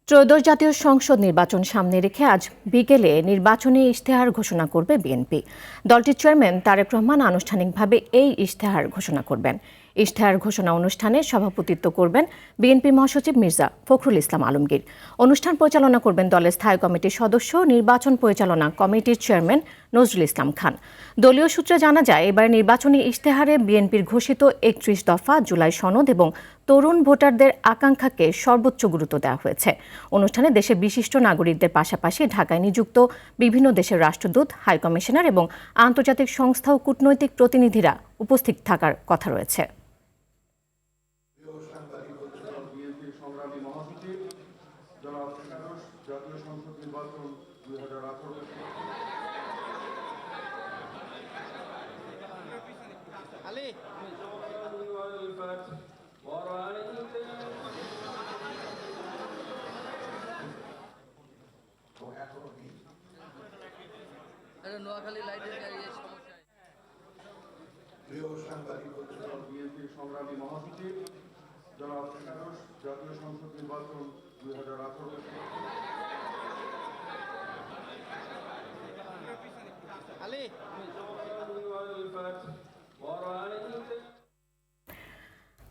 ত্রয়োদশ জাতীয় সংসদ নির্বাচন সামনে রেখে আজ বিকেলে নির্বাচনী ইশতেহার ঘোষণা করবে বিএনপি। দলটির চেয়ারম্যান তারেক রহমান আনুষ্ঠানিকভাবে এই ইশতেহার ঘোষণা করবেন। ইশতেহার ঘোষণা অনুষ্ঠানে সভাপতিত্ব করবেন বিএনপি মহাসচিব মির্জা ফখরুল ইসলাম আলমগীর। অনুষ্ঠান পরিচালনা করবেন দলের স্থায়ী কমিটির সদস্য নির্বাচন পরিচালনা কমিটির চেয়ারম্যান নজরুল ইসলাম খান। দলীয় সূত্রে জানা যায়, এবার নির্বাচনী ইশতেহারে বিএনপির ঘোষিত ৩১ দফা, জুলাই সনদ এবং তরুণ ভোটারদের আকাঙ্ক্ষাকে সর্বোচ্চ গুরুত্ব দেওয়া হয়েছে। অনুষ্ঠানে দেশের বিশিষ্ট নাগরিকদের পাশাপাশি ঢাকায় নিযুক্ত বিভিন্ন দেশের রাষ্ট্রদূত, হাইকমিশনার এবং আন্তর্জাতিক সংস্থা ও কূটনৈতিক প্রতিনিধিরা উপস্থিত থাকার কথা রয়েছে। প্রিয় সাংবাদিক বিএনপির সংগ্রামী মহাসচিব জনাব একাদশ জাতীয় সংসদ নির্বাচন 2018।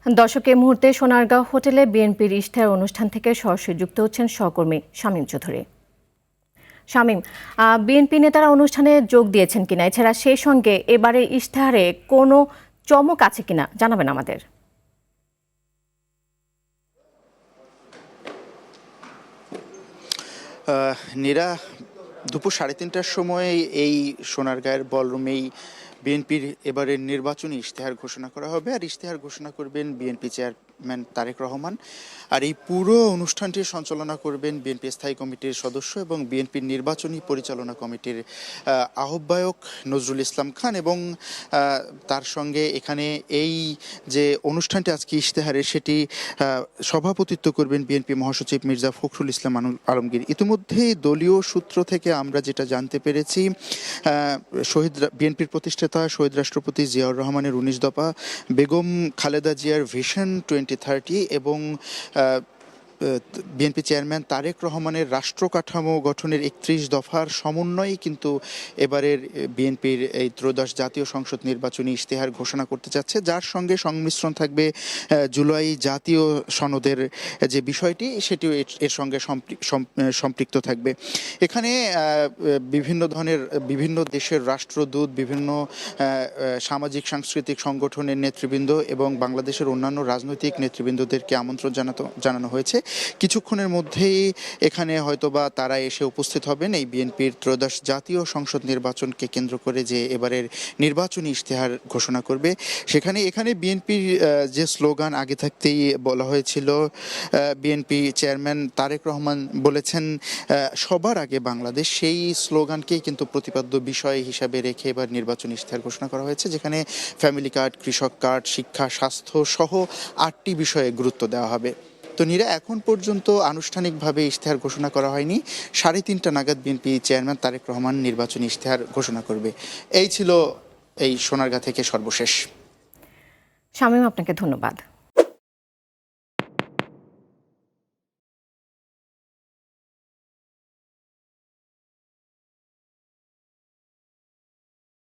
দর্শক, এই মুহূর্তে সোনারগাঁও হোটেলে বিএনপির ইশতেহার অনুষ্ঠান থেকে সরাসরি যুক্ত হচ্ছেন সহকর্মী শামীম চৌধুরী। শামীম, বিএনপি নেতারা অনুষ্ঠানে যোগ দিয়েছেন কিনা, এছাড়া সেই সঙ্গে এবারে ইশতেহারে কোনো চমক আছে কিনা জানাবেন আমাদের। নীরা, দুপুর 3:30টার সময় এই সোনারগাঁয়ের বলরুমেই বিএনপির এবারের নির্বাচনী ইশতেহার ঘোষণা করা হবে। আর ইশতেহার ঘোষণা করবেন বিএনপি চেয়ারম্যান তারেক রহমান। আর এই পুরো অনুষ্ঠানটি সঞ্চালনা করবেন বিএনপি স্থায়ী কমিটির সদস্য এবং বিএনপির নির্বাচনী পরিচালনা কমিটির আহ্বায়ক নজরুল ইসলাম খান। এবং তার সঙ্গে এখানে এই যে অনুষ্ঠানটি আজকে ইশতেহারের, সেটি সভাপতিত্ব করবেন বিএনপি মহাসচিব মির্জা ফখরুল ইসলাম আলমগীর। ইতিমধ্যেই দলীয় সূত্র থেকে আমরা যেটা জানতে পেরেছি, বিএনপির প্রতিষ্ঠাতা শহীদ রাষ্ট্রপতি জিয়াউর রহমানের 19 দফা, বেগম খালেদা জিয়ার ভিশন 2030 এবং বিএনপি চেয়ারম্যান তারেক রহমানের রাষ্ট্র কাঠামো গঠনের 31 দফার সমন্বয়ে কিন্তু এবারের বিএনপির এই ত্রয়োদশ জাতীয় সংসদ নির্বাচনী ইশতেহার ঘোষণা করতে যাচ্ছে, যার সঙ্গে সংমিশ্রণ থাকবে জুলাই জাতীয় সনদের যে বিষয়টি, সেটিও এর সঙ্গে সম্পৃক্ত থাকবে। এখানে বিভিন্ন দেশের রাষ্ট্রদূত, বিভিন্ন সামাজিক সাংস্কৃতিক সংগঠনের নেতৃবৃন্দ এবং বাংলাদেশের অন্যান্য রাজনৈতিক নেতৃবৃন্দদেরকে আমন্ত্রণ জানানো হয়েছে। কিছুক্ষণের মধ্যেই এখানে হয়তোবা তারা এসে উপস্থিত হবেন এই বিএনপির ত্রয়োদশ জাতীয় সংসদ নির্বাচনকে কেন্দ্র করে যে এবারের নির্বাচনী ইশতেহার ঘোষণা করবে। এখানে বিএনপির যে স্লোগান আগে থাকতেই বলা হয়েছিল, বিএনপি চেয়ারম্যান তারেক রহমান বলেছেন সবার আগে বাংলাদেশ, সেই স্লোগানকেই কিন্তু প্রতিপাদ্য বিষয় হিসাবে রেখে এবার নির্বাচনী ইশতেহার ঘোষণা করা হয়েছে, যেখানে ফ্যামিলি কার্ড, কৃষক কার্ড, শিক্ষা, স্বাস্থ্য সহ 8টি বিষয়ে গুরুত্ব দেওয়া হবে। তো নীরা, এখন পর্যন্ত আনুষ্ঠানিকভাবে ইশতেহার ঘোষণা করা হয়নি। 3:30 নাগাদ বিএনপি চেয়ারম্যান তারেক রহমান নির্বাচনী ইশতেহার ঘোষণা করবে। এই ছিল এই সোনারগাঁ থেকে সর্বশেষ। শামীম, আপনাকে ধন্যবাদ।